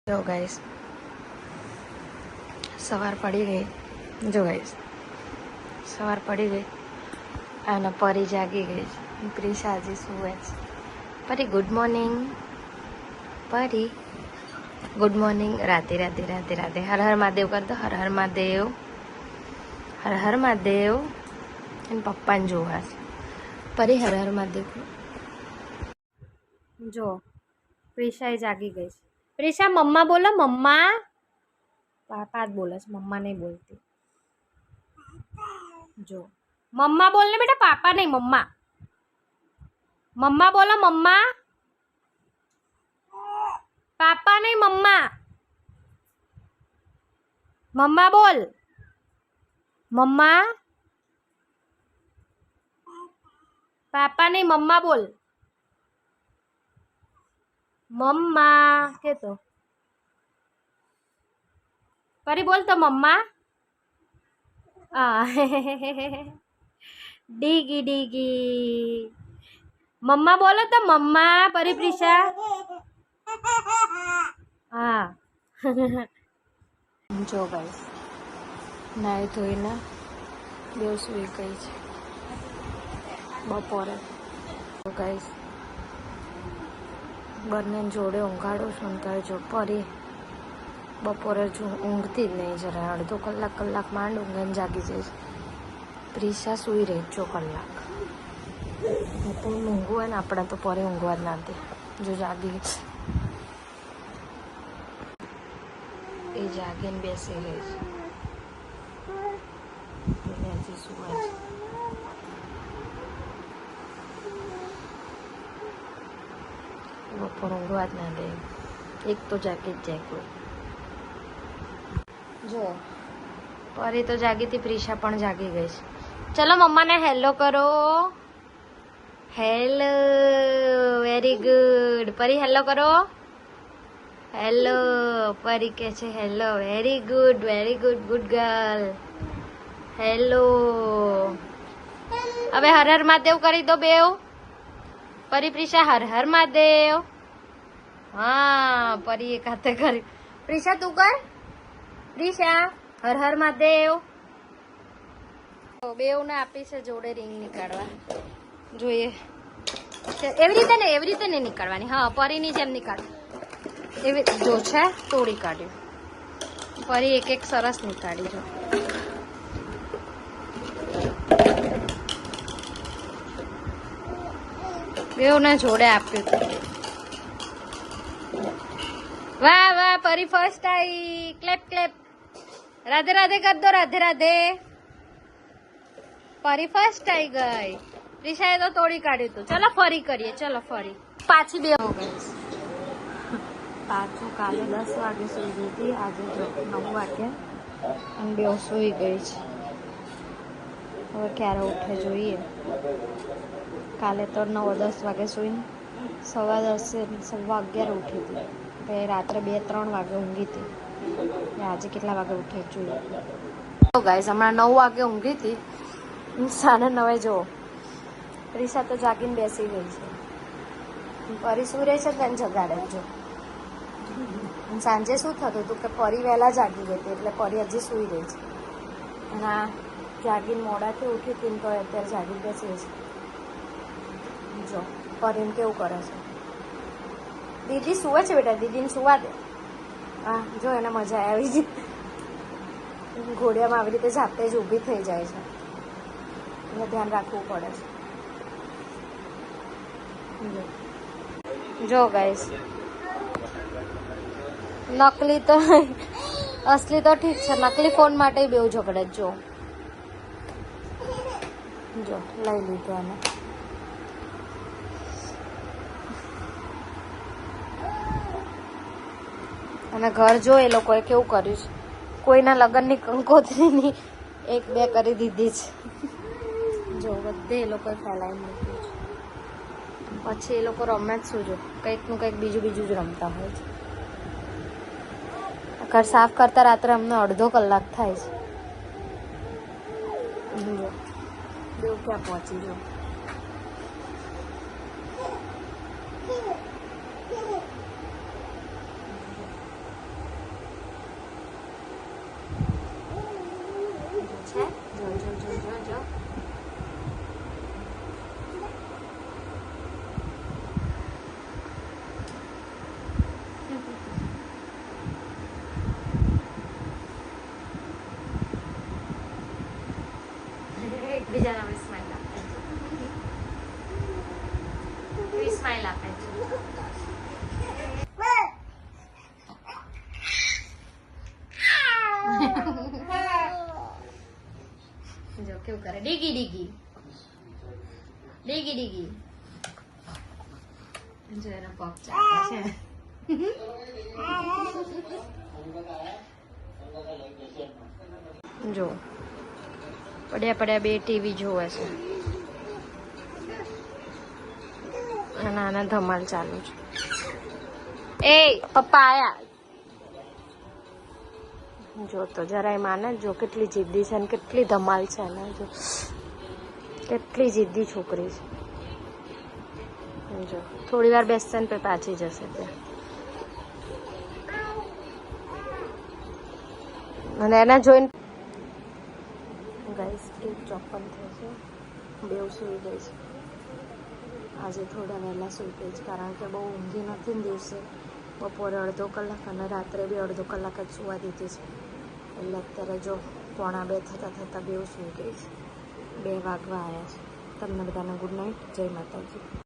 જો ગાઈસ સવાર પડી ગઈ. જો ગાઈસ સવાર પડી ગઈ અને પરી જાગી ગઈ છે. પ્રિશા હજી સુવે છે. પરી ગુડ મોર્નિંગ. પરી ગુડ મોર્નિંગ. રાધે રાધે રાધે રાધે. હર હર મહાદેવ કર દો. હર હર મહાદેવ. હર હર મહાદેવ. અને પપ્પાને જોવા છે. પરી હર હર મહાદેવ. જો પ્રિશા જાગી ગઈ છે. પ્રિશા મમ્મા બોલો. મમ્મા. પાપા જ બોલે છે, મમ્મા નહીં બોલતી. જો મમ્મા બોલ ને બેટા, પાપા નહીં મમ્મા. મમ્મા બોલો. મમ્મા. પાપા નહીં મમ્મા. મમ્મા બોલ. મમ્મા. પાપા નહીં મમ્મા બોલ. મમ્મા કે તો પરી બોલ તો મમ્મા. આ ડીગી ડીગી. મમ્મા બોલો તો મમ્મા. પરી પ્રિશા. હા જો ગાઈસ નાઈ ધોઈને બેવ સુઈ ગઈ છે બપોરે. તો ગાઈસ બંને જોડે ઊંઘાડું છું તો જો પરી બપોરે જો ઊંઘતી જ નહીં જરા. અડધો કલાક માંડ ઊંઘને જાગી જઈશ. પ્રિશા સૂઈ રહી જો કલાક. તો ઊંઘવું હોય ને આપણે તો પરે ઊંઘવા જ ના દે. જો જાગી એ જાગીને બેસી રહી છે. એને હજી સુવા છે. બપોર ઊંઘવા જ ના દે. એક તો જાગી જ જાય કોઈ. જો પરી તો જાગી હતી, પ્રિશા પણ જાગી ગઈ છે. ચલો મમ્માને હેલો કરો. હેલો. Very good. પરી હેલો કરો. હેલો. પરી કે છે hello. Very good. Very good. Good girl. Hello. હવે હર હર મહાદેવ કરી દો બેવ. પરી પ્રિશા હર હર મહાદેવ. હા પરી એક હાથે કરી. પ્રિશા તું કર. પ્રિશા હર હર મહાદેવ. બેવ ને આપી છે જોડે રિંગ નીકાળવા. જોઈએ એવી રીતે નહીં નીકાળવાની. હા પરીની જેમ નીકાળ. એવી જો છે તોડી કાઢ્યું. પરી એક એક સરસ નીકાળી. જો બેવને જોડે આપ્યું હતું. વાહ વાહ પરી ફર્સ્ટ આવી. Clap clap. રાધે રાધે કર દો. રાધે રાધે. પરી ફર્સ્ટ આવી ગઈ. પ્રિશાએ તો તોડી કાઢ્યું હતું. ચલો ફરી કરીએ. ચલો ફરી પાછી બે હો ગઈ. પાછું કાલે 10 વાગે સુઈ ગઈ હતી. આજે જો 9 વાગે અને બેવ સુઈ ગઈ છે. હવે ક્યારે ઉઠે જોઈએ. કાલે તો 9-10 વાગે સુઈને 11:15 ઉઠી હતી. પછી રાત્રે 2-3 વાગે ઊંઘી હતી. આજે કેટલા વાગે ઉઠે જોઈએ. ગાઈસ હમણાં 9 વાગે ઊંઘી હતી. 9:30 જો પ્રિશા તો જાગીને બેસી ગઈ છે. પરી સુઈ રહી છે તેને જગાડે જો. સાંજે શું થતું હતું કે પરી વહેલા જાગી ગઈ હતી એટલે પરી હજી સુઈ રહી છે. અને આ જાગીને મોડાથી ઉઠી હતી તો અત્યારે જાગી બેસી છે. જો પરીને કેવું કરે છે. દીદી સુવે છે બેટા. દીદીને સુવા દે. હા જો એને મજા આવી છે. ઘોડિયામાં આવી રીતે જાતે જ ઊભી થઈ જાય છે. એટલે ધ્યાન રાખવું પડે છે. જો ગાઈસ નકલી તો અસલી તો ઠીક છે. નકલી ફોન માટે બેવ ઝઘડે. જો લઈ લીધો અને ઘર જો એ લોકોએ કેવું કર્યું છે. કોઈના લગ્નની કંકોત્રીની 1-2 કરી દીધી છે. જો બધે એ લોકોએ ફેલાવી મૂક્યું છે. પછી એ લોકો રમે જ શું જો કંઈકનું કંઈક બીજું જ રમતા હોય છે. ઘર સાફ કરતા રાત્રે અમને અડધો કલાક થાય છે. જો બેવ ક્યાં પહોંચી. જો એકબીજાને હવે સ્માઈલ આપે છે, સ્માઈલ આપે છે. જો કેવું કરે, ડીગી ડીગી ડીગી ડીગી. જો એનો પગ ચાલે છે. જો પડ્યા પડ્યા બે ટીવી જોવે છે અને આના ધમાલ ચાલુ છે. એ પપ્પા આયા. જો તો જરાય માને, જો કેટલી જિદ્દી છે ને કેટલી ધમાલ છે ને, જો કેટલી જિદ્દી છોકરી છે. જો થોડી વાર બેસશે ને પાછી જશે ત્યાં. અને એના જોઈને ગાઈસ 1:54 થશે, બેવ સૂઈ ગઈ છે. આજે થોડા વહેલા સૂઈ ગઈ છે કારણ કે બહુ ઊંઘી નથી ને દિવસે. બપોરે અડધો કલાક અને રાત્રે બી અડધો કલાક જ સુવા દીધી છે. એટલે અત્યારે જો 1:45 થતાં બેવ સૂઈ ગઈ છે. 2 વાગવા આવ્યા છે. તમને બધાને ગુડ નાઇટ, જય માતાજી.